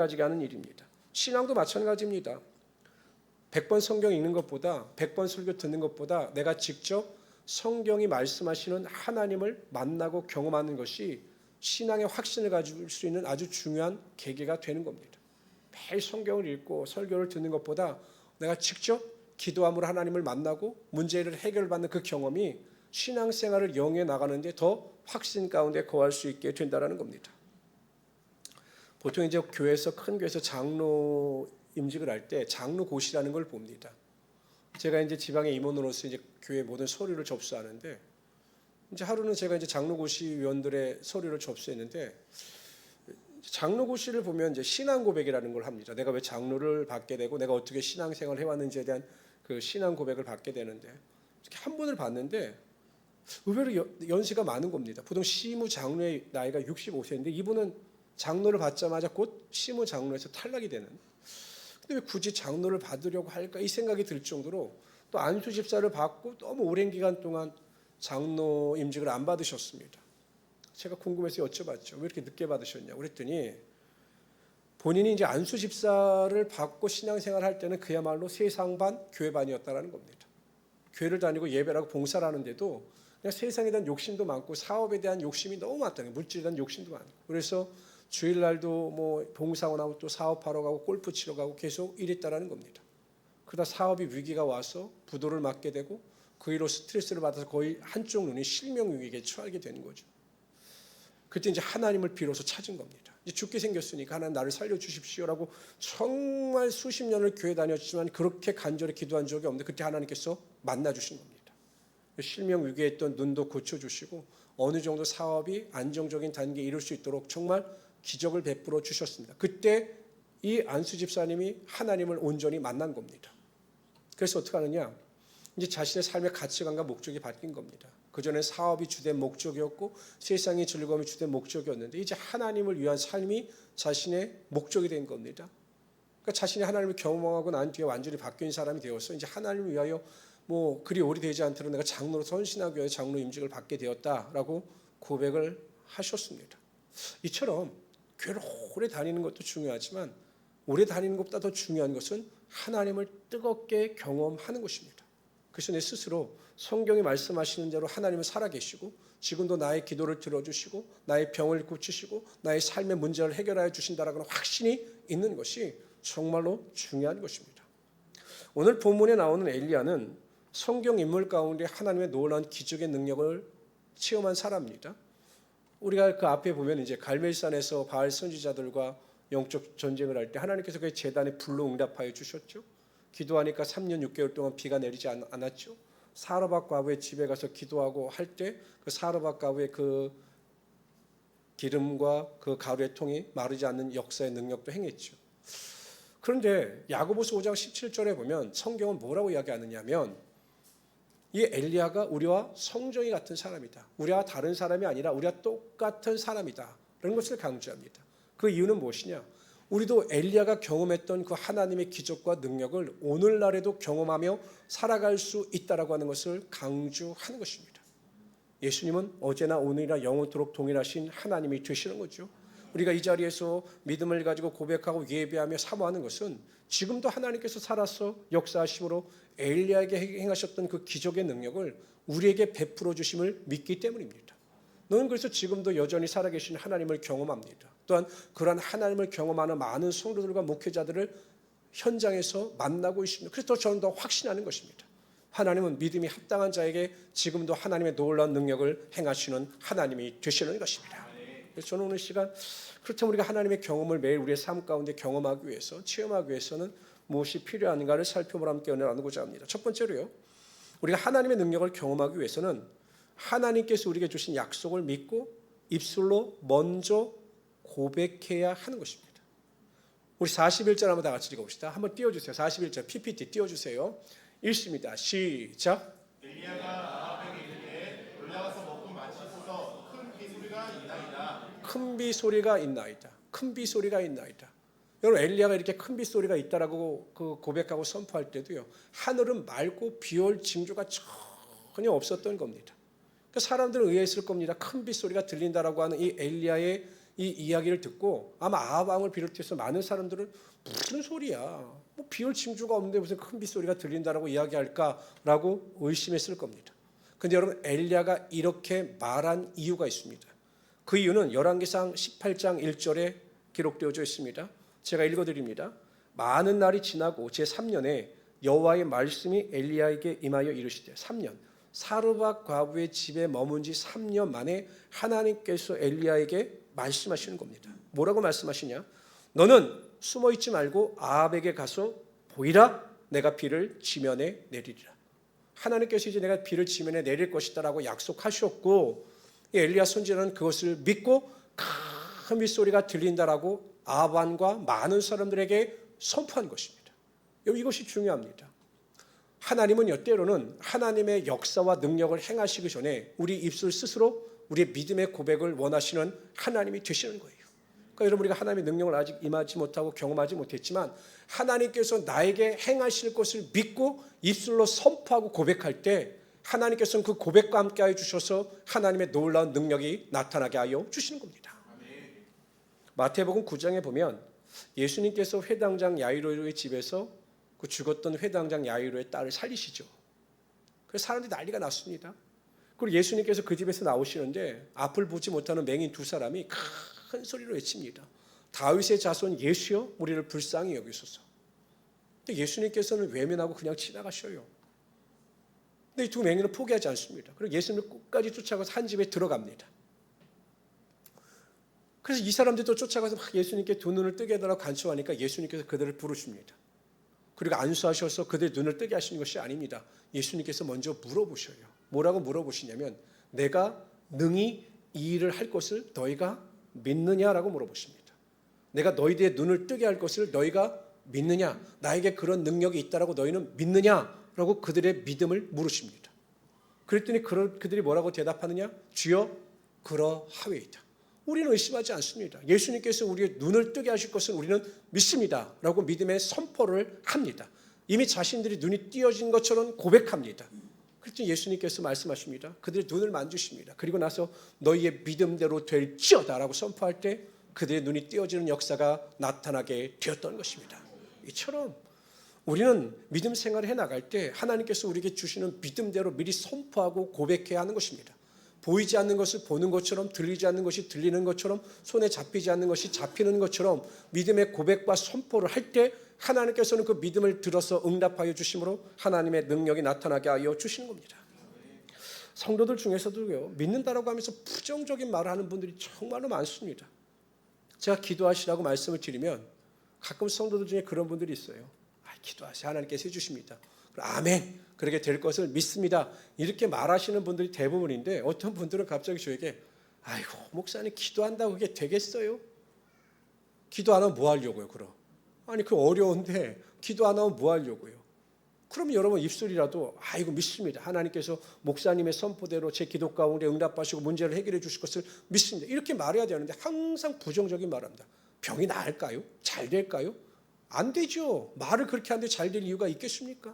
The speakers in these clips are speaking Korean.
가지게 하는 일입니다. 신앙도 마찬가지입니다. 100번 성경 읽는 것보다 100번 설교 듣는 것보다 내가 직접 성경이 말씀하시는 하나님을 만나고 경험하는 것이 신앙의 확신을 가질 수 있는 아주 중요한 계기가 되는 겁니다. 매일 성경을 읽고 설교를 듣는 것보다 내가 직접 기도함으로 하나님을 만나고 문제를 해결받는 그 경험이 신앙생활을 영위해 나가는데 더 확신 가운데 거할 수 있게 된다는 겁니다. 보통 이제 교회에서 큰 교회에서 장로 임직을 할 때 장로고시라는 걸 봅니다. 제가 이제 지방의 임원으로서 이제 교회 모든 서류를 접수하는데 이제 하루는 제가 이제 장로고시 위원들의 서류를 접수했는데 장로고시를 보면 이제 신앙 고백이라는 걸 합니다. 내가 왜 장로를 받게 되고 내가 어떻게 신앙생활을 해왔는지에 대한 그 신앙 고백을 받게 되는데 이렇게 한 분을 봤는데 의외로 연세가 많은 겁니다. 보통 시무 장로의 나이가 65세인데 이분은 장로를 받자마자 곧 시무 장로에서 탈락이 되는. 근데 왜 굳이 장로를 받으려고 할까 이 생각이 들 정도로 또 안수 집사를 받고 너무 오랜 기간 동안 장로 임직을 안 받으셨습니다. 제가 궁금해서 여쭤봤죠. 왜 이렇게 늦게 받으셨냐고 그랬더니 본인이 이제 안수 집사를 받고 신앙생활 할 때는 그야말로 세상 반 교회 반이었다라는 겁니다. 교회를 다니고 예배라고 봉사를 하는데도 그냥 세상에 대한 욕심도 많고 사업에 대한 욕심이 너무 많다는 거예요. 물질에 대한 욕심도 많고. 그래서 주일날도 뭐 봉사원하고 또 사업하러 가고 골프 치러 가고 계속 이랬다라는 겁니다. 그러다 사업이 위기가 와서 부도를 맞게 되고 그 이로 스트레스를 받아서 거의 한쪽 눈이 실명 위기에 처하게 되는 거죠. 그때 이제 하나님을 비로소 찾은 겁니다. 이제 죽게 생겼으니까 하나님 나를 살려주십시오라고 정말 수십 년을 교회 다녔지만 그렇게 간절히 기도한 적이 없는데 그때 하나님께서 만나주신 겁니다. 실명 위기에 있던 눈도 고쳐주시고 어느 정도 사업이 안정적인 단계에 이룰 수 있도록 정말 기적을 베풀어 주셨습니다. 그때 이 안수 집사님이 하나님을 온전히 만난 겁니다. 그래서 어떻게 하느냐? 이제 자신의 삶의 가치관과 목적이 바뀐 겁니다. 그전에 사업이 주된 목적이었고 세상의 즐거움이 주된 목적이었는데 이제 하나님을 위한 삶이 자신의 목적이 된 겁니다. 그러니까 자신이 하나님을 경험하고 난 뒤에 완전히 바뀐 사람이 되어서 이제 하나님을 위하여 뭐 그리 오래되지 않도록 내가 장로로 선신하기 위해 장로 임직을 받게 되었다라고 고백을 하셨습니다. 이처럼 교회를 오래 다니는 것도 중요하지만 오래 다니는 것보다 더 중요한 것은 하나님을 뜨겁게 경험하는 것입니다. 그래서 내 스스로 성경이 말씀하시는 대로 하나님은 살아계시고 지금도 나의 기도를 들어주시고 나의 병을 고치시고 나의 삶의 문제를 해결하여 주신다라는 확신이 있는 것이 정말로 중요한 것입니다. 오늘 본문에 나오는 엘리야는 성경 인물 가운데 하나님의 놀라운 기적의 능력을 체험한 사람입니다. 우리가 그 앞에 보면 이제 갈멜산에서 바알 선지자들과 영적 전쟁을 할 때 하나님께서 그 제단에 불로 응답하여 주셨죠. 기도하니까 3년 6개월 동안 비가 내리지 않았죠. 사르밧 과부의 집에 가서 기도하고 할 때 그 사르밧 과부의 그 기름과 그 가루의 통이 마르지 않는 역사의 능력도 행했죠. 그런데 야고보서 5장 17절에 보면 성경은 뭐라고 이야기하느냐면 이 엘리야가 우리와 성정이 같은 사람이다. 우리와 다른 사람이 아니라 우리와 똑같은 사람이다. 라는 것을 강조합니다. 그 이유는 무엇이냐? 우리도 엘리야가 경험했던 그 하나님의 기적과 능력을 오늘날에도 경험하며 살아갈 수 있다라고 하는 것을 강조하는 것입니다. 예수님은 어제나 오늘이나 영원토록 동일하신 하나님이 되시는 거죠. 우리가 이 자리에서 믿음을 가지고 고백하고 예배하며 사모하는 것은 지금도 하나님께서 살아서 역사하심으로 엘리야에게 행하셨던 그 기적의 능력을 우리에게 베풀어 주심을 믿기 때문입니다. 너는 그래서 지금도 여전히 살아계신 하나님을 경험합니다. 또한 그러한 하나님을 경험하는 많은 성도들과 목회자들을 현장에서 만나고 있습니다. 그래서 저는 더 확신하는 것입니다. 하나님은 믿음이 합당한 자에게 지금도 하나님의 놀라운 능력을 행하시는 하나님이 되시는 것입니다. 그래서 저는 오늘 시간 그렇다면 우리가 하나님의 경험을 매일 우리의 삶 가운데 경험하기 위해서 체험하기 위해서는 무엇이 필요한가를 살펴보라 함께 은혜를 나누고자 합니다. 첫 번째로요. 우리가 하나님의 능력을 경험하기 위해서는 하나님께서 우리에게 주신 약속을 믿고 입술로 먼저 고백해야 하는 것입니다. 우리 41절 한번 다 같이 읽어봅시다. 한번 띄워주세요. 41절 PPT 띄워주세요. 읽습니다. 시작. 엘리야가 아합에게 이르되 올라가서 먹고 마시소서 큰 비소리가 있나이다. 큰 비소리가 있나이다. 큰 비소리가 있나이다. 여러분 엘리야가 이렇게 큰 빗소리가 있다라고 그 고백하고 선포할 때도요. 하늘은 맑고 비올 징조가 전혀 없었던 겁니다. 그러니까 사람들은 의아했을 겁니다. 큰 빗소리가 들린다라고 하는 이 엘리야의 이 이야기를 듣고 아마 아합 왕을 비롯해서 많은 사람들은 무슨 소리야? 뭐 비올 징조가 없는데 무슨 큰 빗소리가 들린다라고 이야기할까라고 의심했을 겁니다. 근데 여러분 엘리야가 이렇게 말한 이유가 있습니다. 그 이유는 열왕기상 18장 1절에 기록되어져 있습니다. 제가 읽어드립니다. 많은 날이 지나고 제3년에 여호와의 말씀이 엘리야에게 임하여 이르시되 3년 사르밧 과부의 집에 머문 지 3년 만에 하나님께서 엘리야에게 말씀하시는 겁니다. 뭐라고 말씀하시냐? 너는 숨어 있지 말고 아합에게 가서 보이라 내가 비를 지면에 내리리라. 하나님께서 이제 내가 비를 지면에 내릴 것이다라고 약속하셨고 엘리야 선지자는 그것을 믿고 큰 빗소리가 들린다라고 아합 왕과 많은 사람들에게 선포한 것입니다. 이것이 중요합니다. 하나님은 때로는 하나님의 역사와 능력을 행하시기 전에 우리 입술 스스로 우리의 믿음의 고백을 원하시는 하나님이 되시는 거예요. 그러니까 여러분 우리가 하나님의 능력을 아직 임하지 못하고 경험하지 못했지만 하나님께서 나에게 행하실 것을 믿고 입술로 선포하고 고백할 때 하나님께서는 그 고백과 함께하여 주셔서 하나님의 놀라운 능력이 나타나게 하여 주시는 겁니다. 마태복음 9장에 보면 예수님께서 회당장 야이로의 집에서 그 죽었던 회당장 야이로의 딸을 살리시죠. 그래서 사람들이 난리가 났습니다. 그리고 예수님께서 그 집에서 나오시는데 앞을 보지 못하는 맹인 두 사람이 큰 소리로 외칩니다. 다윗의 자손 예수여 우리를 불쌍히 여기소서. 근데 예수님께서는 외면하고 그냥 지나가셔요. 근데 이 두 맹인은 포기하지 않습니다. 그리고 예수님을 끝까지 쫓아가서 한 집에 들어갑니다. 그래서 이 사람들도 쫓아가서 막 예수님께 두 눈을 뜨게 해달라고 간청하니까 예수님께서 그들을 부르십니다. 그리고 안수하셔서 그들의 눈을 뜨게 하시는 것이 아닙니다. 예수님께서 먼저 물어보셔요. 뭐라고 물어보시냐면 내가 능히 이 일을 할 것을 너희가 믿느냐라고 물어보십니다. 내가 너희들의 눈을 뜨게 할 것을 너희가 믿느냐? 나에게 그런 능력이 있다라고 너희는 믿느냐라고 그들의 믿음을 물으십니다. 그랬더니 그들이 뭐라고 대답하느냐? 주여 그러하외이다. 우리는 의심하지 않습니다. 예수님께서 우리의 눈을 뜨게 하실 것은 우리는 믿습니다 라고 믿음의 선포를 합니다. 이미 자신들이 눈이 띄어진 것처럼 고백합니다. 그랬더니 예수님께서 말씀하십니다. 그들의 눈을 만지십니다. 그리고 나서 너희의 믿음대로 될지어다 라고 선포할 때 그들의 눈이 띄어지는 역사가 나타나게 되었던 것입니다. 이처럼 우리는 믿음 생활을 해나갈 때 하나님께서 우리에게 주시는 믿음대로 미리 선포하고 고백해야 하는 것입니다. 보이지 않는 것을 보는 것처럼 들리지 않는 것이 들리는 것처럼 손에 잡히지 않는 것이 잡히는 것처럼 믿음의 고백과 선포를 할 때 하나님께서는 그 믿음을 들어서 응답하여 주심으로 하나님의 능력이 나타나게 하여 주시는 겁니다. 성도들 중에서도요, 믿는다라고 하면서 부정적인 말을 하는 분들이 정말로 많습니다. 제가 기도하시라고 말씀을 드리면 가끔 성도들 중에 그런 분들이 있어요. 기도하세요. 하나님께서 해주십니다. 아멘. 그렇게 될 것을 믿습니다. 이렇게 말하시는 분들이 대부분인데 어떤 분들은 갑자기 저에게 아이고 목사님 기도한다고 그게 되겠어요? 기도 안 하면 뭐 하려고요? 그럼 아니 그 어려운데 기도 안 하면 뭐 하려고요? 그럼 여러분 입술이라도 아이고 믿습니다. 하나님께서 목사님의 선포대로 제 기도 가운데 응답하시고 문제를 해결해 주실 것을 믿습니다. 이렇게 말해야 되는데 항상 부정적인 말합니다. 병이 나을까요? 잘 될까요? 안 되죠. 말을 그렇게 하는데 잘 될 이유가 있겠습니까?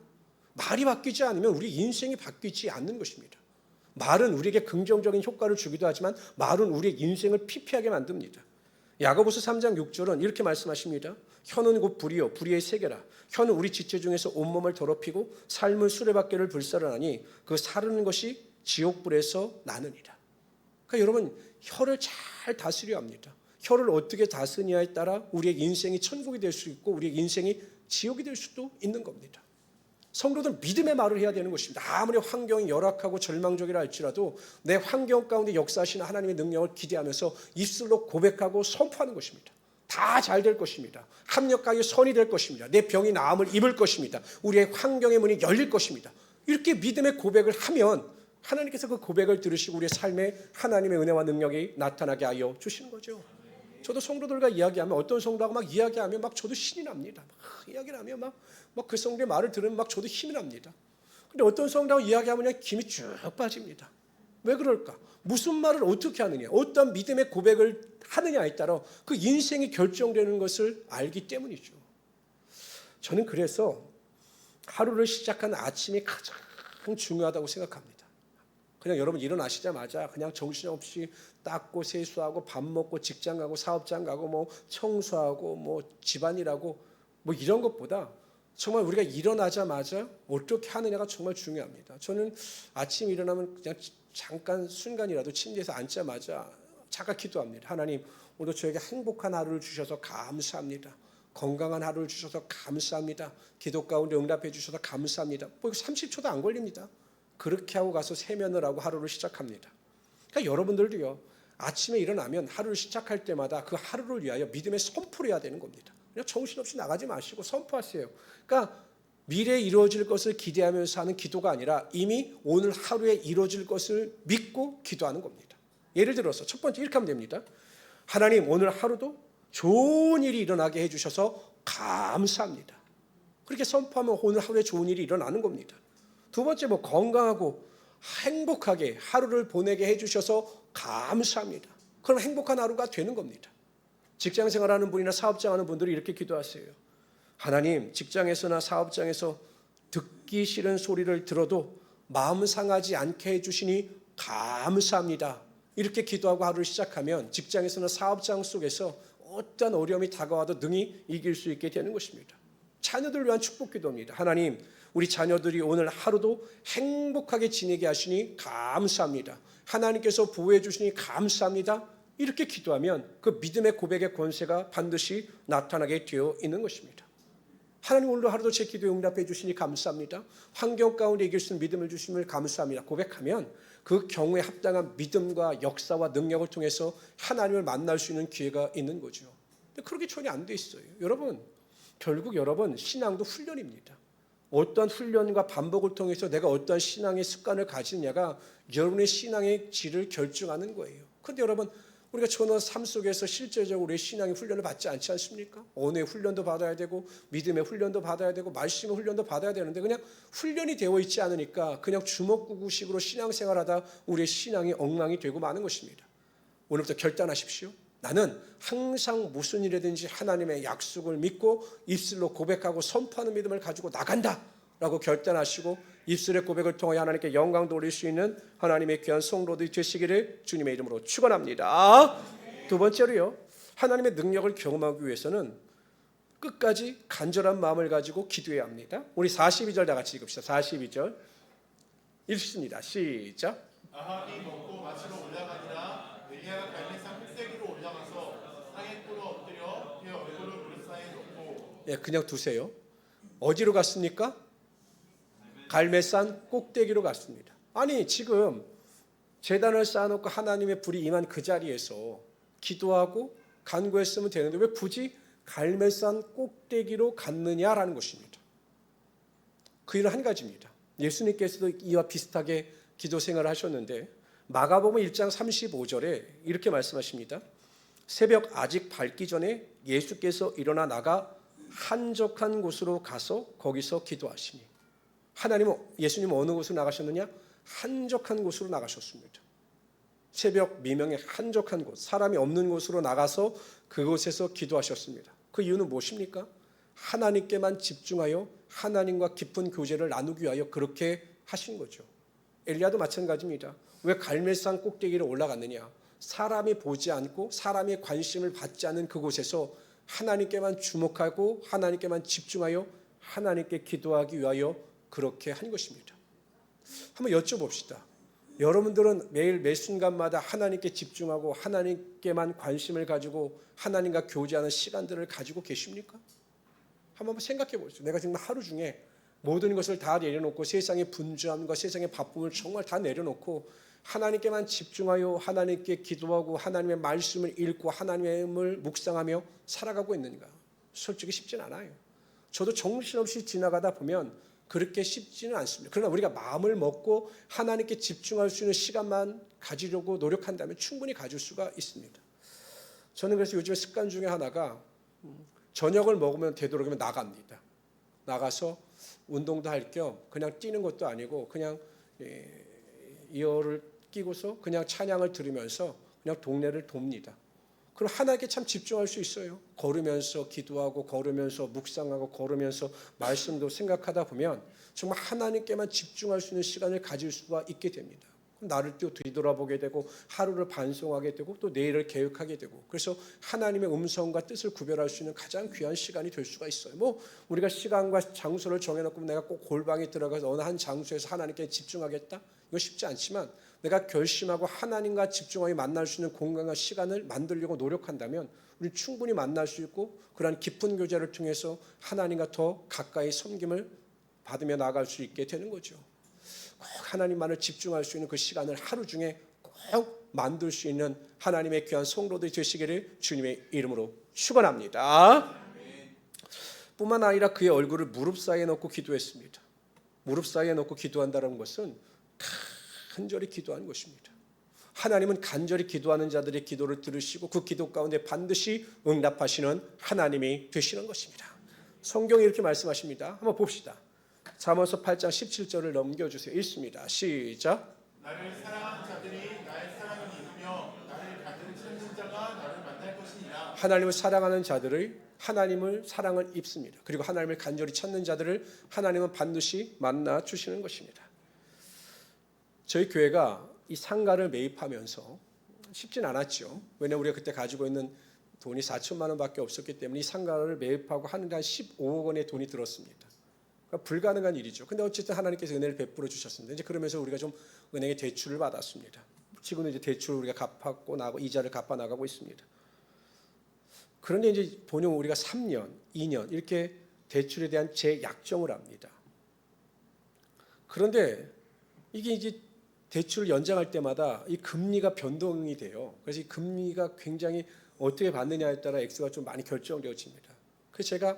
말이 바뀌지 않으면 우리 인생이 바뀌지 않는 것입니다. 말은 우리에게 긍정적인 효과를 주기도 하지만 말은 우리의 인생을 피폐하게 만듭니다. 야고보서 3장 6절은 이렇게 말씀하십니다. 혀는 곧 불이요 불의의 세계라. 혀는 우리 지체 중에서 온몸을 더럽히고 삶을 수레바퀴를 불사르나니 그 사르는 것이 지옥불에서 나느니라. 그러니까 여러분 혀를 잘 다스려야 합니다. 혀를 어떻게 다스냐에 따라 우리의 인생이 천국이 될 수 있고 우리의 인생이 지옥이 될 수도 있는 겁니다. 성도들은 믿음의 말을 해야 되는 것입니다. 아무리 환경이 열악하고 절망적이라 할지라도 내 환경 가운데 역사하시는 하나님의 능력을 기대하면서 입술로 고백하고 선포하는 것입니다. 다 잘 될 것입니다. 합력하여 선이 될 것입니다. 내 병이 나음을 입을 것입니다. 우리의 환경의 문이 열릴 것입니다. 이렇게 믿음의 고백을 하면 하나님께서 그 고백을 들으시고 우리의 삶에 하나님의 은혜와 능력이 나타나게 하여 주시는 거죠. 저도 성도들과 이야기하면 어떤 성도하고 막 이야기하면 막 저도 신이 납니다. 막 이야기를 하면 막 그 성도의 말을 들으면 막 저도 힘이 납니다. 근데 어떤 성도하고 이야기하면 그냥 힘이 쭉 빠집니다. 왜 그럴까? 무슨 말을 어떻게 하느냐, 어떤 믿음의 고백을 하느냐에 따라 그 인생이 결정되는 것을 알기 때문이죠. 저는 그래서 하루를 시작하는 아침이 가장 중요하다고 생각합니다. 그냥 여러분 일어나시자마자 그냥 정신없이 닦고 세수하고 밥 먹고 직장 가고 사업장 가고 뭐 청소하고 뭐 집안일하고 뭐 이런 것보다 정말 우리가 일어나자마자 어떻게 하느냐가 정말 중요합니다. 저는 아침 일어나면 그냥 잠깐 순간이라도 침대에서 앉자마자 잠깐 기도합니다. 하나님, 오늘 저에게 행복한 하루를 주셔서 감사합니다. 건강한 하루를 주셔서 감사합니다. 기도 가운데 응답해 주셔서 감사합니다. 뭐 30초도 안 걸립니다. 그렇게 하고 가서 세면을 하고 하루를 시작합니다. 그러니까 여러분들도요, 아침에 일어나면 하루를 시작할 때마다 그 하루를 위하여 믿음의 선포를 해야 되는 겁니다. 그냥 정신없이 나가지 마시고 선포하세요. 그러니까 미래에 이루어질 것을 기대하면서 하는 기도가 아니라 이미 오늘 하루에 이루어질 것을 믿고 기도하는 겁니다. 예를 들어서 첫 번째 이렇게 하면 됩니다. 하나님, 오늘 하루도 좋은 일이 일어나게 해주셔서 감사합니다. 그렇게 선포하면 오늘 하루에 좋은 일이 일어나는 겁니다. 두 번째, 뭐 건강하고 행복하게 하루를 보내게 해주셔서 감사합니다. 그럼 행복한 하루가 되는 겁니다. 직장 생활하는 분이나 사업장 하는 분들이 이렇게 기도하세요. 하나님, 직장에서나 사업장에서 듣기 싫은 소리를 들어도 마음 상하지 않게 해주시니 감사합니다. 이렇게 기도하고 하루를 시작하면 직장에서나 사업장 속에서 어떤 어려움이 다가와도 능히 이길 수 있게 되는 것입니다. 자녀들을 위한 축복 기도입니다. 하나님, 우리 자녀들이 오늘 하루도 행복하게 지내게 하시니 감사합니다. 하나님께서 보호해 주시니 감사합니다. 이렇게 기도하면 그 믿음의 고백의 권세가 반드시 나타나게 되어 있는 것입니다. 하나님, 오늘도 하루도 제 기도에 응답해 주시니 감사합니다. 환경 가운데 이길 수 있는 믿음을 주심을 감사합니다. 고백하면 그 경우에 합당한 믿음과 역사와 능력을 통해서 하나님을 만날 수 있는 기회가 있는 거죠. 근데 그렇게 전혀 안 돼 있어요. 여러분, 결국 여러분 신앙도 훈련입니다. 어떠한 훈련과 반복을 통해서 내가 어떠한 신앙의 습관을 가지느냐가 여러분의 신앙의 질을 결정하는 거예요. 그런데 여러분, 우리가 전원 삶 속에서 실제적으로 우리의 신앙의 훈련을 받지 않지 않습니까? 언어의 훈련도 받아야 되고 믿음의 훈련도 받아야 되고 말씀의 훈련도 받아야 되는데 그냥 훈련이 되어 있지 않으니까 그냥 주먹구구식으로 신앙생활하다 우리의 신앙이 엉망이 되고 마는 것입니다. 오늘부터 결단하십시오. 나는 항상 무슨 일이든지 하나님의 약속을 믿고 입술로 고백하고 선포하는 믿음을 가지고 나간다 라고 결단하시고 입술의 고백을 통해 하나님께 영광 돌릴 수 있는 하나님의 귀한 성도들이 되시기를 주님의 이름으로 축원합니다. 두 번째로요, 하나님의 능력을 경험하기 위해서는 끝까지 간절한 마음을 가지고 기도해야 합니다. 우리 42절 다 같이 읽읍시다. 42절 읽습니다. 시작. 아합이 먹고 마시러 올라가니라 엘리야가 갈매산 꼭대기로 올라가서 땅에 꿇어 엎드려 그의 얼굴을 무릎 사이에 놓고. 예, 그냥 두세요. 어디로 갔습니까? 갈매산 꼭대기로 갔습니다. 아니, 지금 제단을 쌓아놓고 하나님의 불이 임한 그 자리에서 기도하고 간구했으면 되는데 왜 굳이 갈매산 꼭대기로 갔느냐라는 것입니다. 그 일은 한 가지입니다. 예수님께서도 이와 비슷하게 기도 생활을 하셨는데 마가복음 1장 35절에 이렇게 말씀하십니다. 새벽 아직 밝기 전에 예수께서 일어나 나가 한적한 곳으로 가서 거기서 기도하시니. 예수님은 어느 곳으로 나가셨느냐? 한적한 곳으로 나가셨습니다. 새벽 미명에 한적한 곳, 사람이 없는 곳으로 나가서 그곳에서 기도하셨습니다. 그 이유는 무엇입니까? 하나님께만 집중하여 하나님과 깊은 교제를 나누기 위하여 그렇게 하신 거죠. 엘리야도 마찬가지입니다. 왜 갈멜산 꼭대기로 올라갔느냐? 사람이 보지 않고 사람의 관심을 받지 않는 그곳에서 하나님께만 주목하고 하나님께만 집중하여 하나님께 기도하기 위하여 그렇게 한 것입니다. 한번 여쭤봅시다. 여러분들은 매일 매 순간마다 하나님께 집중하고 하나님께만 관심을 가지고 하나님과 교제하는 시간들을 가지고 계십니까? 한번 생각해 보십시오. 내가 정말 하루 중에 모든 것을 다 내려놓고 세상의 분주함과 세상의 바쁨을 정말 다 내려놓고 하나님께만 집중하여 하나님께 기도하고 하나님의 말씀을 읽고 하나님을 묵상하며 살아가고 있는가? 솔직히 쉽진 않아요. 저도 정신없이 지나가다 보면 그렇게 쉽지는 않습니다. 그러나 우리가 마음을 먹고 하나님께 집중할 수 있는 시간만 가지려고 노력한다면 충분히 가질 수가 있습니다. 저는 그래서 요즘 습관 중에 하나가 저녁을 먹으면 되도록이면 나갑니다. 나가서 운동도 할 겸 그냥 뛰는 것도 아니고 그냥 이어를 끼고서 그냥 찬양을 들으면서 그냥 동네를 돕니다. 그럼 하나님께 참 집중할 수 있어요. 걸으면서 기도하고 걸으면서 묵상하고 걸으면서 말씀도 생각하다 보면 정말 하나님께만 집중할 수 있는 시간을 가질 수가 있게 됩니다. 나를 또 뒤돌아보게 되고 하루를 반성하게 되고 또 내일을 계획하게 되고 그래서 하나님의 음성과 뜻을 구별할 수 있는 가장 귀한 시간이 될 수가 있어요. 뭐 우리가 시간과 장소를 정해놓고 내가 꼭 골방에 들어가서 어느 한 장소에서 하나님께 집중하겠다? 이거 쉽지 않지만 내가 결심하고 하나님과 집중하게 만날 수 있는 공간과 시간을 만들려고 노력한다면 우리 충분히 만날 수 있고 그러한 깊은 교제를 통해서 하나님과 더 가까이 섬김을 받으며 나아갈 수 있게 되는 거죠. 꼭 하나님만을 집중할 수 있는 그 시간을 하루 중에 꼭 만들 수 있는 하나님의 귀한 성도들이 되시기를 주님의 이름으로 축원합니다. 뿐만 아니라 그의 얼굴을 무릎 사이에 넣고 기도했습니다. 무릎 사이에 넣고 기도한다는 것은 간절히 기도하는 것입니다. 하나님은 간절히 기도하는 자들의 기도를 들으시고 그 기도 가운데 반드시 응답하시는 하나님이 되시는 것입니다. 성경이 이렇게 말씀하십니다. 한번 봅시다. 잠언서 8장 17절을 넘겨주세요. 읽습니다. 시작. 나를 사랑하는 자들이 나의 사랑을 입으며 나를 간절히 찾는 자가 나를 만날 것이니라. 하나님을 사랑하는 자들의 하나님을 사랑을 입습니다. 그리고 하나님을 간절히 찾는 자들을 하나님은 반드시 만나 주시는 것입니다. 저희 교회가 이 상가를 매입하면서 쉽진 않았죠. 왜냐하면 우리가 그때 가지고 있는 돈이 4천만 원밖에 없었기 때문에 이 상가를 매입하고 하는데 한 15억 원의 돈이 들었습니다. 그러니까 불가능한 일이죠. 근데 어쨌든 하나님께서 은혜를 베풀어 주셨습니다. 이제 그러면서 우리가 좀 은행의 대출을 받았습니다. 지금은 이제 대출을 우리가 갚았고 나고 이자를 갚아 나가고 있습니다. 그런데 이제 본영 우리가 3년, 2년 이렇게 대출에 대한 재약정을 합니다. 그런데 이게 이제 대출을 연장할 때마다 이 금리가 변동이 돼요. 그래서 이 금리가 굉장히 어떻게 받느냐에 따라 액수가 좀 많이 결정되어집니다. 그래서 제가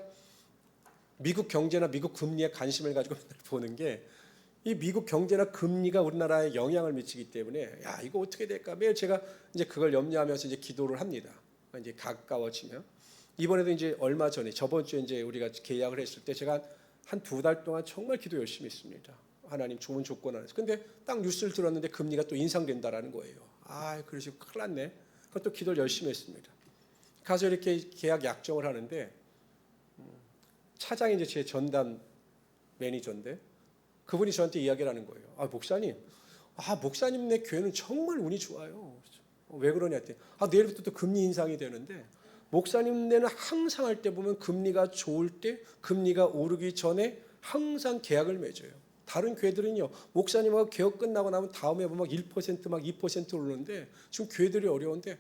미국 경제나 미국 금리에 관심을 가지고 보는 게 이 미국 경제나 금리가 우리나라에 영향을 미치기 때문에 야 이거 어떻게 될까 매일 제가 이제 그걸 염려하면서 이제 기도를 합니다. 이제 가까워지면 이번에도 이제 얼마 전에 저번 주에 이제 우리가 계약을 했을 때 제가 한 2달 동안 정말 기도 열심히 했습니다. 하나님 좋은 조건 안에서. 근데 딱 뉴스를 들었는데 금리가 또 인상된다라는 거예요. 아, 그래서 큰일 났네. 그것도 기도를 열심히 했습니다. 가서 이렇게 계약 약정을 하는데 차장이 이제 제 전담 매니저인데 그분이 저한테 이야기를 하는 거예요. 아, 목사님 내 교회는 정말 운이 좋아요. 왜 그러냐 했더니 내일부터 또 금리 인상이 되는데 목사님네는 항상 할 때 보면 금리가 좋을 때 금리가 오르기 전에 항상 계약을 맺어요. 다른 교회들은요 목사님하고 개혁 끝나고 나면 다음에 보면 1% 막 2% 오르는데 지금 교회들이 어려운데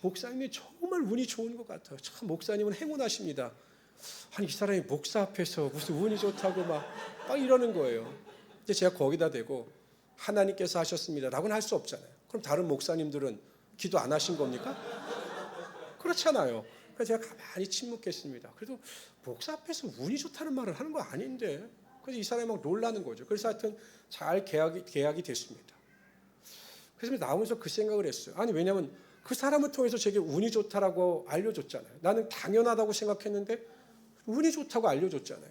목사님이 정말 운이 좋은 것 같아요. 참 목사님은 행운하십니다. 아니 이 사람이 목사 앞에서 무슨 운이 좋다고 막 이러는 거예요. 이제 제가 거기다 대고 하나님께서 하셨습니다라고는 할 수 없잖아요. 그럼 다른 목사님들은 기도 안 하신 겁니까? 그렇잖아요. 그래서 제가 가만히 침묵했습니다. 그래도 목사 앞에서 운이 좋다는 말을 하는 거 아닌데 그래서 이 사람이 막 놀라는 거죠. 그래서 하여튼 잘 계약이 됐습니다. 그래서 나오면서 그 생각을 했어요. 아니 왜냐하면 그 사람을 통해서 제게 운이 좋다라고 알려줬잖아요. 나는 당연하다고 생각했는데 운이 좋다고 알려줬잖아요.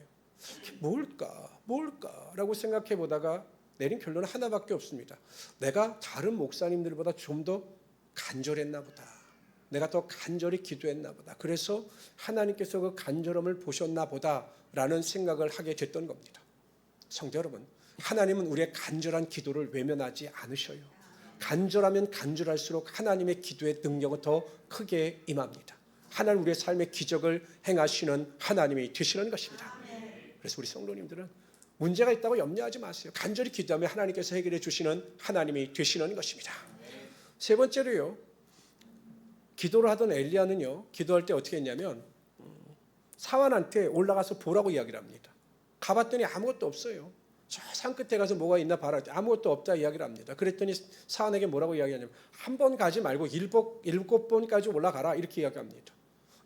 뭘까라고 생각해 보다가 내린 결론은 하나밖에 없습니다. 내가 다른 목사님들보다 좀 더 간절했나 보다. 내가 더 간절히 기도했나 보다. 그래서 하나님께서 그 간절함을 보셨나 보다라는 생각을 하게 됐던 겁니다. 성도 여러분, 하나님은 우리의 간절한 기도를 외면하지 않으셔요. 간절하면 간절할수록 하나님의 기도의 능력은 더 크게 임합니다. 하나님 우리의 삶의 기적을 행하시는 하나님이 되시는 것입니다. 그래서 우리 성도님들은 문제가 있다고 염려하지 마세요. 간절히 기도하면 하나님께서 해결해 주시는 하나님이 되시는 것입니다. 세 번째로요. 기도를 하던 엘리야는요. 기도할 때 어떻게 했냐면 사환한테 올라가서 보라고 이야기를 합니다. 가봤더니 아무것도 없어요. 저 산 끝에 가서 뭐가 있나 봐라. 아무것도 없다 이야기를 합니다. 그랬더니 사환에게 뭐라고 이야기하냐면 한 번 가지 말고 일곱 번까지 올라가라 이렇게 이야기합니다.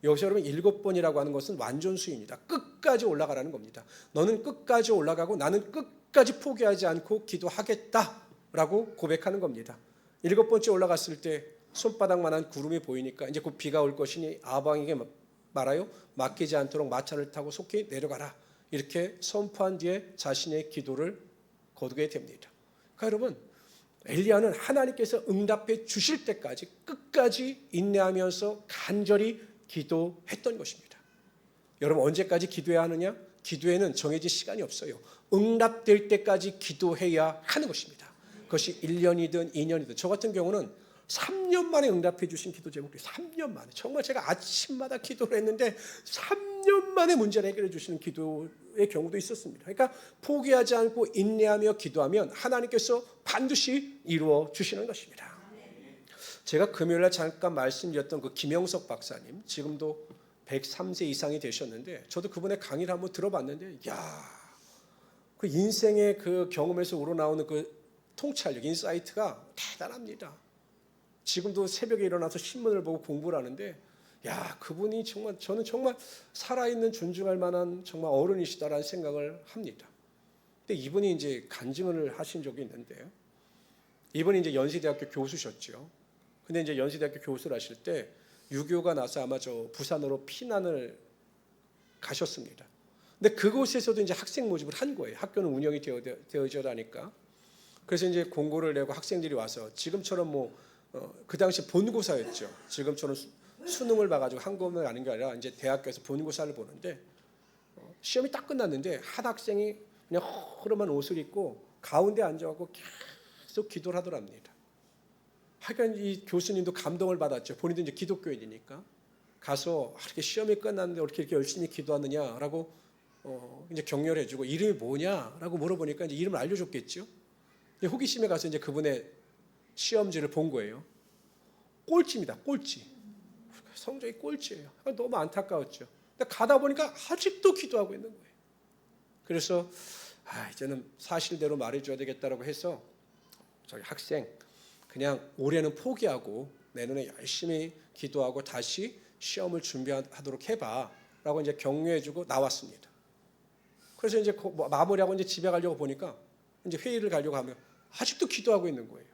여기서 여러분 7번이라고 하는 것은 완전수입니다. 끝까지 올라가라는 겁니다. 너는 끝까지 올라가고 나는 끝까지 포기하지 않고 기도하겠다라고 고백하는 겁니다. 7번째 올라갔을 때 손바닥만한 구름이 보이니까 이제 곧 비가 올 것이니 아방에게 말하여 맡기지 않도록 마차를 타고 속히 내려가라. 이렇게 선포한 뒤에 자신의 기도를 거두게 됩니다. 그러니까 여러분 엘리야는 하나님께서 응답해 주실 때까지 끝까지 인내하면서 간절히 기도했던 것입니다. 여러분 언제까지 기도해야 하느냐? 기도에는 정해진 시간이 없어요. 응답될 때까지 기도해야 하는 것입니다. 그것이 1년이든 2년이든 저 같은 경우는 3년 만에 응답해 주신 기도 제목이 3년 만에 정말 제가 아침마다 기도를 했는데 3년 만에 문제를 해결해 주시는 기도의 경우도 있었습니다. 그러니까 포기하지 않고 인내하며 기도하면 하나님께서 반드시 이루어 주시는 것입니다. 제가 금요일날 잠깐 말씀드렸던 그 김영석 박사님 지금도 103세 이상이 되셨는데 저도 그분의 강의를 한번 들어봤는데 그 인생의 그 경험에서 우러나오는 그 통찰력, 인사이트가 대단합니다. 지금도 새벽에 일어나서 신문을 보고 공부를 하는데 그분이 정말 저는 정말 살아있는 존중할 만한 정말 어른이시다라는 생각을 합니다. 근데 이분이 이제 간증을 하신 적이 있는데요. 이분이 이제 연세대학교 교수셨죠. 근데 이제 연세대학교 교수를 하실 때 6.25가 나서 아마 저 부산으로 피난을 가셨습니다. 근데 그곳에서도 이제 학생 모집을 한 거예요. 학교는 운영이 되어져야 하니까. 그래서 이제 공고를 내고 학생들이 와서 지금처럼 그 당시 본고사였죠. 지금처럼 수능을 봐가지고 한국을 가는 게 아니라 이제 대학교에서 본고사를 보는데 시험이 딱 끝났는데 한 학생이 그냥 허름한 옷을 입고 가운데 앉아갖고 계속 기도를 하더랍니다. 하여간 이 교수님도 감동을 받았죠. 본인도 이제 기독교인이니까 가서 이렇게 시험이 끝났는데 어떻게 이렇게 열심히 기도하느냐라고 이제 격려를 해주고 이름이 뭐냐라고 물어보니까 이제 이름을 알려줬겠죠. 호기심에 가서 이제 그분의 시험지를 본 거예요. 꼴찌입니다. 꼴찌. 성적이 꼴찌예요. 너무 안타까웠죠. 근데 가다 보니까 아직도 기도하고 있는 거예요. 그래서 이제는 사실대로 말해줘야 되겠다라고 해서 저기 학생 그냥 올해는 포기하고 내년에 열심히 기도하고 다시 시험을 준비하도록 해봐라고 이제 격려해주고 나왔습니다. 그래서 이제 마무리하고 이제 집에 가려고 보니까 이제 회의를 가려고 하면 아직도 기도하고 있는 거예요.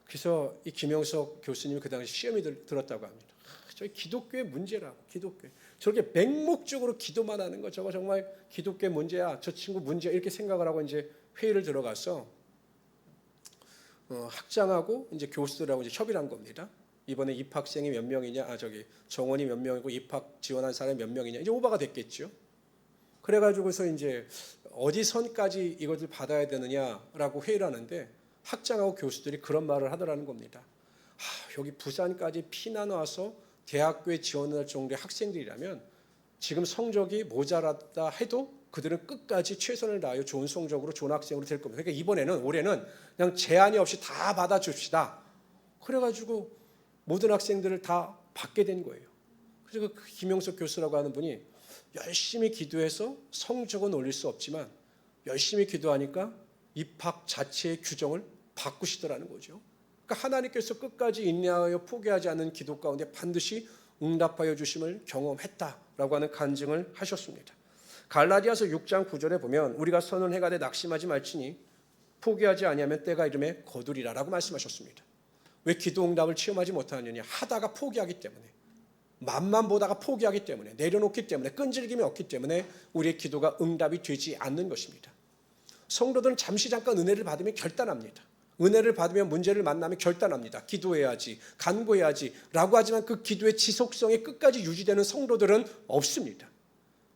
그래서 이 김영석 교수님이 그 당시 시험이 들었다고 합니다. 저희 기독교의 문제라고 기독교. 저렇게 맹목적으로 기도만 하는 거 저거 정말 기독교의 문제야. 저 친구 문제야. 이렇게 생각을 하고 이제 회의를 들어가서 학장하고 이제 교수들하고 이제 협의를 한 겁니다. 이번에 입학생이 몇 명이냐, 정원이 몇 명이고 입학 지원한 사람이 몇 명이냐, 이제 오버가 됐겠죠. 그래가지고서 이제 어디 선까지 이것을 받아야 되느냐라고 회의를 하는데 학장하고 교수들이 그런 말을 하더라는 겁니다. 여기 부산까지 피난 와서 대학교에 지원할 정도의 학생들이라면 지금 성적이 모자랐다 해도 그들은 끝까지 최선을 다하여 좋은 성적으로 좋은 학생으로 될 겁니다. 그러니까 올해는 그냥 제한이 없이 다 받아줍시다. 그래가지고 모든 학생들을 다 받게 된 거예요. 그래서 그 김영석 교수라고 하는 분이 열심히 기도해서 성적은 올릴 수 없지만 열심히 기도하니까 입학 자체의 규정을 바꾸시더라는 거죠. 그러니까 하나님께서 끝까지 인내하여 포기하지 않는 기도 가운데 반드시 응답하여 주심을 경험했다라고 하는 간증을 하셨습니다. 갈라디아서 6장 9절에 보면 우리가 선은 해가 돼 낙심하지 말지니 포기하지 아니하면 때가 이름에 거두리라라고 말씀하셨습니다. 왜 기도 응답을 체험하지 못하느냐? 하다가 포기하기 때문에, 맛만 보다가 포기하기 때문에, 내려놓기 때문에, 끈질김이 없기 때문에 우리의 기도가 응답이 되지 않는 것입니다. 성도들은 잠시 잠깐 은혜를 받으면 결단합니다. 은혜를 받으면 문제를 만나면 결단합니다. 기도해야지, 간구해야지 라고 하지만 그 기도의 지속성이 끝까지 유지되는 성도들은 없습니다.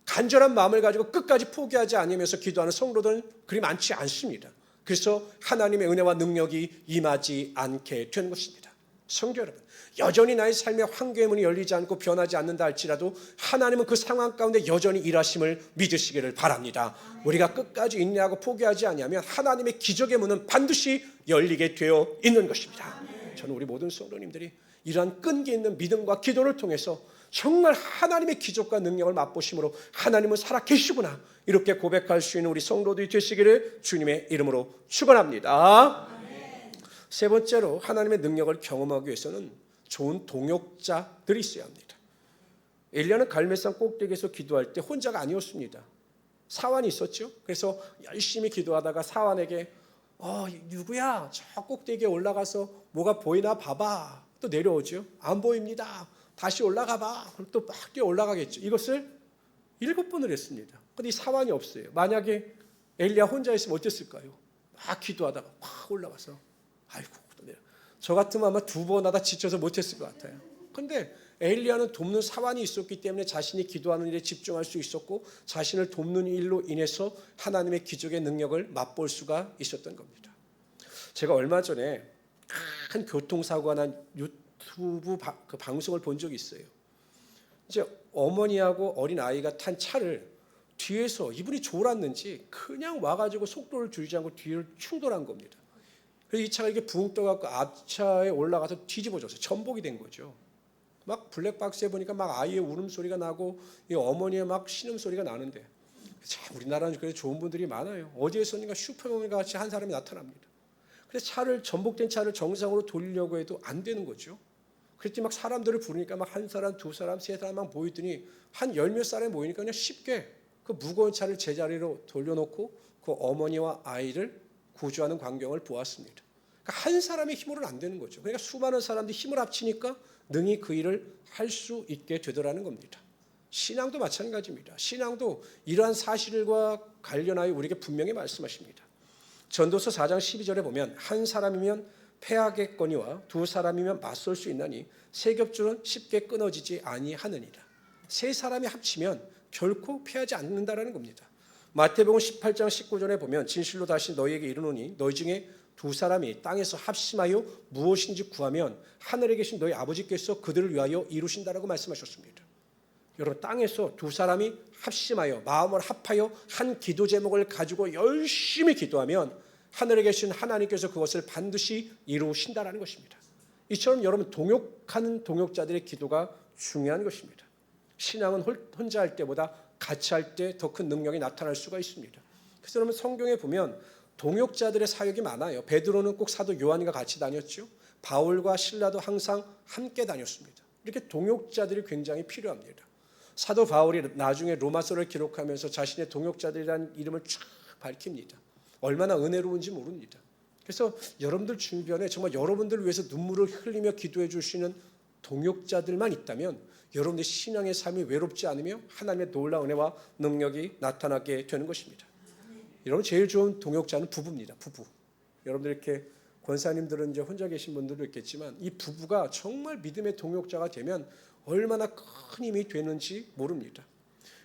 간절한 마음을 가지고 끝까지 포기하지 않으면서 기도하는 성도들은 그리 많지 않습니다. 그래서 하나님의 은혜와 능력이 임하지 않게 된 것입니다. 성도 여러분, 여전히 나의 삶의 환경의 문이 열리지 않고 변하지 않는다 할지라도 하나님은 그 상황 가운데 여전히 일하심을 믿으시기를 바랍니다. 우리가 끝까지 인내하고 포기하지 아니하면 하나님의 기적의 문은 반드시 열리게 되어 있는 것입니다. 저는 우리 모든 성도님들이 이러한 끈기 있는 믿음과 기도를 통해서 정말 하나님의 기적과 능력을 맛보심으로 하나님은 살아계시구나 이렇게 고백할 수 있는 우리 성도들이 되시기를 주님의 이름으로 축원합니다. 세 번째로 하나님의 능력을 경험하기 위해서는 좋은 동역자들이 있어야 합니다. 엘리야는 갈멜산 꼭대기에서 기도할 때 혼자가 아니었습니다. 사환이 있었죠. 그래서 열심히 기도하다가 사환에게 누구야? 저 꼭대기에 올라가서 뭐가 보이나 봐봐. 또 내려오죠. 안 보입니다. 다시 올라가 봐. 그럼 또 막 뛰어 올라가겠죠. 이것을 7번을 했습니다. 근데 이 사환이 없어요. 만약에 엘리야 혼자 있으면 어땠을까요? 막 기도하다가 막 올라가서 아이고 또 내려. 저 같으면 아마 2번 하다 지쳐서 못했을 것 같아요. 근데 엘리야는 돕는 사환이 있었기 때문에 자신이 기도하는 일에 집중할 수 있었고 자신을 돕는 일로 인해서 하나님의 기적의 능력을 맛볼 수가 있었던 겁니다. 제가 얼마 전에 큰 교통사고가 난 유튜브 그 방송을 본 적이 있어요. 이제 어머니하고 어린 아이가 탄 차를 뒤에서 이분이 졸았는지 그냥 와가지고 속도를 줄이지 않고 뒤를 충돌한 겁니다. 그래서 이 차가 이렇게 붕 떠갖고 앞차에 올라가서 뒤집어졌어요. 전복이 된 거죠. 막 블랙박스에 보니까 막 아이의 울음소리가 나고 이 어머니의 막 신음소리가 나는데, 참 우리나라는 그래도 좋은 분들이 많아요. 어디에선가 슈퍼맨 같이 한 사람이 나타납니다. 그래서 전복된 차를 정상으로 돌리려고 해도 안 되는 거죠. 그랬더니 막 사람들을 부르니까 막 한 사람, 두 사람, 세 사람만 보이더니 한 열 몇 사람이 모이니까 그냥 쉽게 그 무거운 차를 제자리로 돌려놓고 그 어머니와 아이를 구조하는 광경을 보았습니다. 그러니까 한 사람의 힘으로는 안 되는 거죠. 그러니까 수많은 사람들이 힘을 합치니까 능히 그 일을 할 수 있게 되더라는 겁니다. 신앙도 마찬가지입니다. 신앙도 이러한 사실과 관련하여 우리에게 분명히 말씀하십니다. 전도서 4장 12절에 보면 한 사람이면 패하겠거니와 두 사람이면 맞설 수 있나니 세 겹줄은 쉽게 끊어지지 아니하느니라. 세 사람이 합치면 결코 패하지 않는다라는 겁니다. 마태복음 18장 19절에 보면 진실로 다시 너희에게 이르노니 너희 중에 두 사람이 땅에서 합심하여 무엇인지 구하면 하늘에 계신 너희 아버지께서 그들을 위하여 이루신다라고 말씀하셨습니다. 여러분, 땅에서 두 사람이 합심하여 마음을 합하여 한 기도 제목을 가지고 열심히 기도하면 하늘에 계신 하나님께서 그것을 반드시 이루신다라는 것입니다. 이처럼 여러분, 동역하는 동역자들의 기도가 중요한 것입니다. 신앙은 혼자 할 때보다 같이 할 때 더 큰 능력이 나타날 수가 있습니다. 그래서 여러분, 성경에 보면 동역자들의 사역이 많아요. 베드로는 꼭 사도 요한과 같이 다녔죠. 바울과 실라도 항상 함께 다녔습니다. 이렇게 동역자들이 굉장히 필요합니다. 사도 바울이 나중에 로마서를 기록하면서 자신의 동역자들이라는 이름을 쫙 밝힙니다. 얼마나 은혜로운지 모릅니다. 그래서 여러분들 주변에 정말 여러분들을 위해서 눈물을 흘리며 기도해 주시는 동역자들만 있다면 여러분의 신앙의 삶이 외롭지 않으며 하나님의 놀라운 은혜와 능력이 나타나게 되는 것입니다. 여러분, 제일 좋은 동역자는 부부입니다. 부부. 여러분들 이렇게 권사님들은 이제 혼자 계신 분들도 있겠지만 이 부부가 정말 믿음의 동역자가 되면 얼마나 큰 힘이 되는지 모릅니다.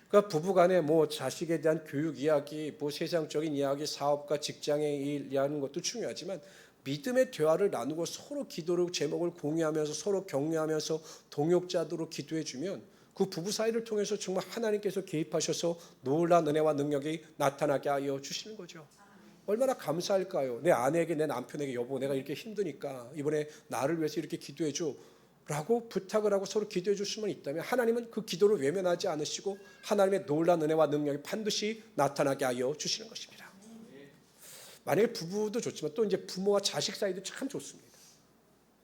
그러니까 부부간에 뭐 자식에 대한 교육 이야기, 뭐 세상적인 이야기, 사업과 직장의 일 이야기하는 것도 중요하지만 믿음의 대화를 나누고 서로 기도로 제목을 공유하면서 서로 격려하면서 동역자들로 기도해 주면 그 부부 사이를 통해서 정말 하나님께서 개입하셔서 놀라운 은혜와 능력이 나타나게 하여 주시는 거죠. 얼마나 감사할까요? 내 아내에게, 내 남편에게, 여보 내가 이렇게 힘드니까 이번에 나를 위해서 이렇게 기도해 줘 라고 부탁을 하고 서로 기도해 줄 수만 있다면 하나님은 그 기도를 외면하지 않으시고 하나님의 놀라운 은혜와 능력이 반드시 나타나게 하여 주시는 것입니다. 만약에 부부도 좋지만 또 이제 부모와 자식 사이도 참 좋습니다.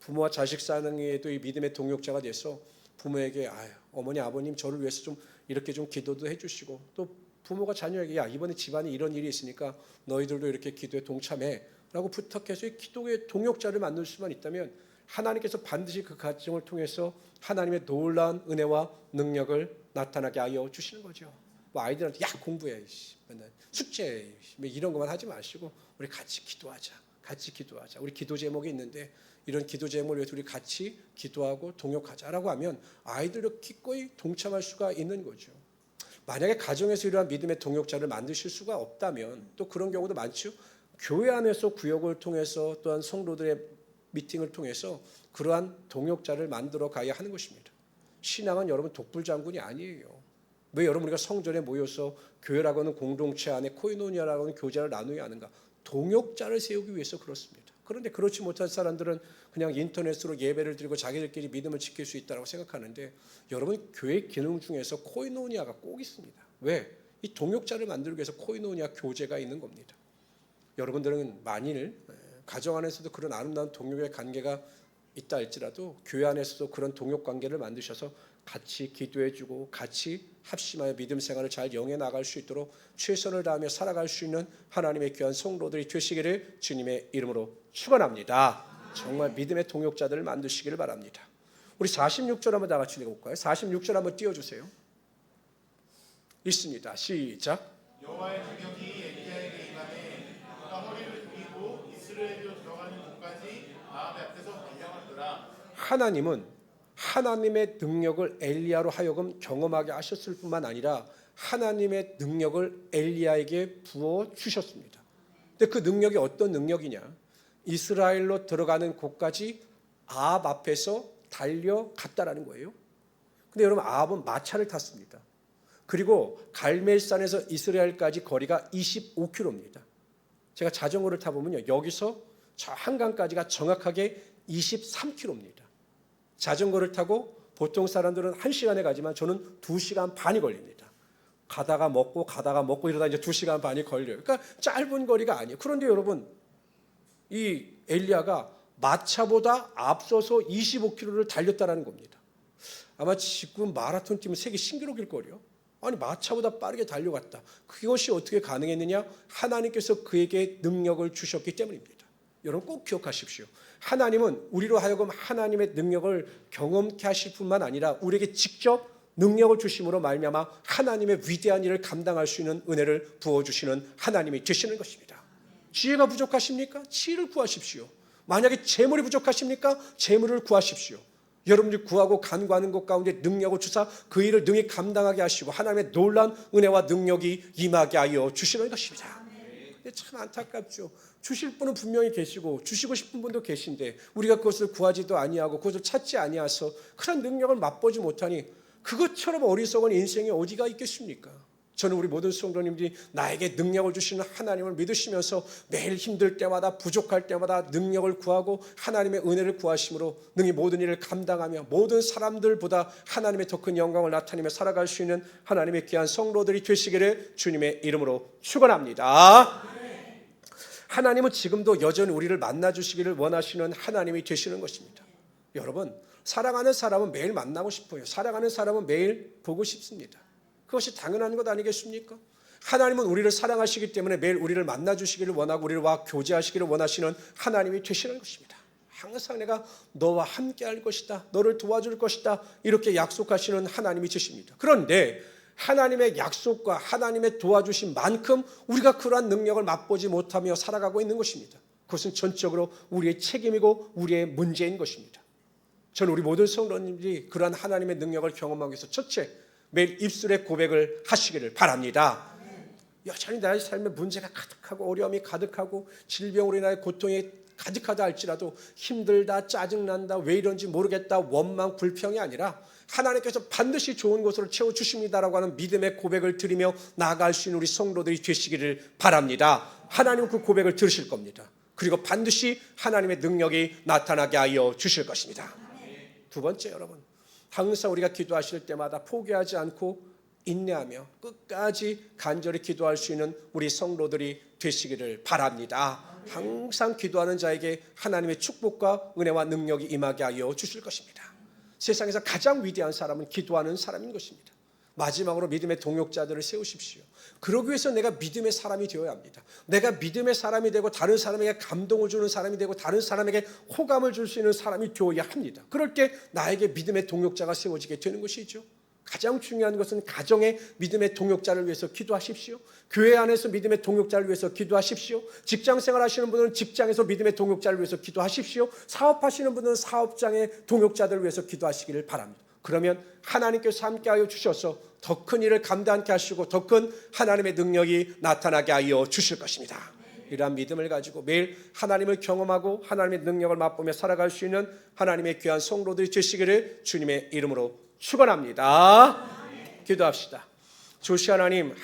부모와 자식 사이에도 이 믿음의 동역자가 돼서 부모에게 어머니 아버님 저를 위해서 좀 이렇게 좀 기도도 해주시고 또 부모가 자녀에게 야 이번에 집안에 이런 일이 있으니까 너희들도 이렇게 기도에 동참해 라고 부탁해서 이 기도의 동역자를 만들 수만 있다면 하나님께서 반드시 그 가정을 통해서 하나님의 놀라운 은혜와 능력을 나타나게 하여 주시는 거죠. 뭐 아이들한테 야 공부해 맨날 숙제해 이런 것만 하지 마시고 우리 같이 기도하자. 같이 기도하자. 우리 기도 제목이 있는데 이런 기도 제목을 위해서 우리 같이 기도하고 동역하자라고 하면 아이들도 기꺼이 동참할 수가 있는 거죠. 만약에 가정에서 이러한 믿음의 동역자를 만드실 수가 없다면 또 그런 경우도 많죠. 교회 안에서 구역을 통해서 또한 성도들의 미팅을 통해서 그러한 동역자를 만들어 가야 하는 것입니다. 신앙은 여러분 독불장군이 아니에요. 왜 여러분 우리가 성전에 모여서 교회라고 하는 공동체 안에 코이노니아라고 하는 교제를 나누어야 하는가? 동역자를 세우기 위해서 그렇습니다. 그런데 그렇지 못한 사람들은 그냥 인터넷으로 예배를 드리고 자기들끼리 믿음을 지킬 수 있다고 생각하는데 여러분 교회 기능 중에서 코이노니아가 꼭 있습니다. 왜? 이 동역자를 만들기 위해서 코이노니아 교제가 있는 겁니다. 여러분들은 만일 가정 안에서도 그런 아름다운 동역의 관계가 있다 할지라도 교회 안에서도 그런 동역 관계를 만드셔서 같이 기도해주고 같이 합심하여 믿음 생활을 잘 영해 나갈 수 있도록 최선을 다하며 살아갈 수 있는 하나님의 귀한 성도들이 되시기를 주님의 이름으로 축원합니다. 정말 믿음의 동역자들을 만드시기를 바랍니다. 우리 46절 한번 다 같이 읽어볼까요? 46절 한번 띄워주세요. 있습니다. 시작. 여호와의 능력이 엘리야에게 임하매 그가 허리를 숙이고 이스라엘로 들어가는 곳까지 마음의 앞에서 발령하더라. 하나님은 하나님의 능력을 엘리야로 하여금 경험하게 하셨을 뿐만 아니라 하나님의 능력을 엘리야에게 부어 주셨습니다. 근데 그 능력이 어떤 능력이냐? 이스라엘로 들어가는 곳까지 아합 앞에서 달려갔다라는 거예요. 근데 여러분, 아합은 마차를 탔습니다. 그리고 갈멜산에서 이스라엘까지 거리가 25km입니다. 제가 자전거를 타보면요, 여기서 저 한강까지가 정확하게 23km입니다. 자전거를 타고 보통 사람들은 1시간에 가지만 저는 2시간 반이 걸립니다. 가다가 먹고 이러다 이제 2시간 반이 걸려요. 그러니까 짧은 거리가 아니에요. 그런데 여러분, 이 엘리야가 마차보다 앞서서 25km를 달렸다는 겁니다. 아마 지금 마라톤 뛰면 세계 신기록일 거예요. 아니, 마차보다 빠르게 달려갔다. 그것이 어떻게 가능했느냐? 하나님께서 그에게 능력을 주셨기 때문입니다. 여러분 꼭 기억하십시오. 하나님은 우리로 하여금 하나님의 능력을 경험케 하실 뿐만 아니라 우리에게 직접 능력을 주심으로 말미암아 하나님의 위대한 일을 감당할 수 있는 은혜를 부어주시는 하나님이 되시는 것입니다. 지혜가 부족하십니까? 지혜를 구하십시오. 만약에 재물이 부족하십니까? 재물을 구하십시오. 여러분들이 구하고 간구하는 것 가운데 능력을 주사 그 일을 능히 감당하게 하시고 하나님의 놀라운 은혜와 능력이 임하게 하여 주시는 것입니다. 근데 참 안타깝죠. 주실 분은 분명히 계시고 주시고 싶은 분도 계신데 우리가 그것을 구하지도 아니하고 그것을 찾지 아니하서 그런 능력을 맛보지 못하니 그것처럼 어리석은 인생이 어디가 있겠습니까? 저는 우리 모든 성도님들이 나에게 능력을 주시는 하나님을 믿으시면서 매일 힘들 때마다 부족할 때마다 능력을 구하고 하나님의 은혜를 구하심으로 능히 모든 일을 감당하며 모든 사람들보다 하나님의 더 큰 영광을 나타내며 살아갈 수 있는 하나님의 귀한 성도들이 되시기를 주님의 이름으로 축원합니다. 하나님은 지금도 여전히 우리를 만나주시기를 원하시는 하나님이 되시는 것입니다. 여러분, 사랑하는 사람은 매일 만나고 싶어요. 사랑하는 사람은 매일 보고 싶습니다. 그것이 당연한 것 아니겠습니까? 하나님은 우리를 사랑하시기 때문에 매일 우리를 만나주시기를 원하고 우리와 교제하시기를 원하시는 하나님이 되시는 것입니다. 항상 내가 너와 함께 할 것이다, 너를 도와줄 것이다, 이렇게 약속하시는 하나님이 되십니다. 그런데 하나님의 약속과 하나님의 도와주신 만큼 우리가 그러한 능력을 맛보지 못하며 살아가고 있는 것입니다. 그것은 전적으로 우리의 책임이고 우리의 문제인 것입니다. 저는 우리 모든 성도님들이 그러한 하나님의 능력을 경험하기 위해서 첫째, 매일 입술의 고백을 하시기를 바랍니다. 여전히 나의 삶에 문제가 가득하고 어려움이 가득하고 질병으로 인하여 고통이 가득하다 할지라도 힘들다, 짜증난다, 왜 이런지 모르겠다, 원망, 불평이 아니라 하나님께서 반드시 좋은 것으로 채워주십니다라고 하는 믿음의 고백을 드리며 나아갈 수 있는 우리 성도들이 되시기를 바랍니다. 하나님은 그 고백을 들으실 겁니다. 그리고 반드시 하나님의 능력이 나타나게 하여 주실 것입니다. 두 번째, 여러분, 항상 우리가 기도하실 때마다 포기하지 않고 인내하며 끝까지 간절히 기도할 수 있는 우리 성도들이 되시기를 바랍니다. 항상 기도하는 자에게 하나님의 축복과 은혜와 능력이 임하게 하여 주실 것입니다. 세상에서 가장 위대한 사람은 기도하는 사람인 것입니다. 마지막으로 믿음의 동역자들을 세우십시오. 그러기 위해서 내가 믿음의 사람이 되어야 합니다. 내가 믿음의 사람이 되고 다른 사람에게 감동을 주는 사람이 되고 다른 사람에게 호감을 줄 수 있는 사람이 되어야 합니다. 그럴 때 나에게 믿음의 동역자가 세워지게 되는 것이죠. 가장 중요한 것은 가정의 믿음의 동역자를 위해서 기도하십시오. 교회 안에서 믿음의 동역자를 위해서 기도하십시오. 직장생활 하시는 분들은 직장에서 믿음의 동역자를 위해서 기도하십시오. 사업하시는 분들은 사업장의 동역자들을 위해서 기도하시기를 바랍니다. 그러면 하나님께서 함께하여 주셔서 더 큰 일을 감당케 하시고 더 큰 하나님의 능력이 나타나게 하여 주실 것입니다. 이러한 믿음을 가지고 매일 하나님을 경험하고 하나님의 능력을 맛보며 살아갈 수 있는 하나님의 귀한 성도들이 되시기를 주님의 이름으로 축원합니다. 기도합시다. 조시 하나님,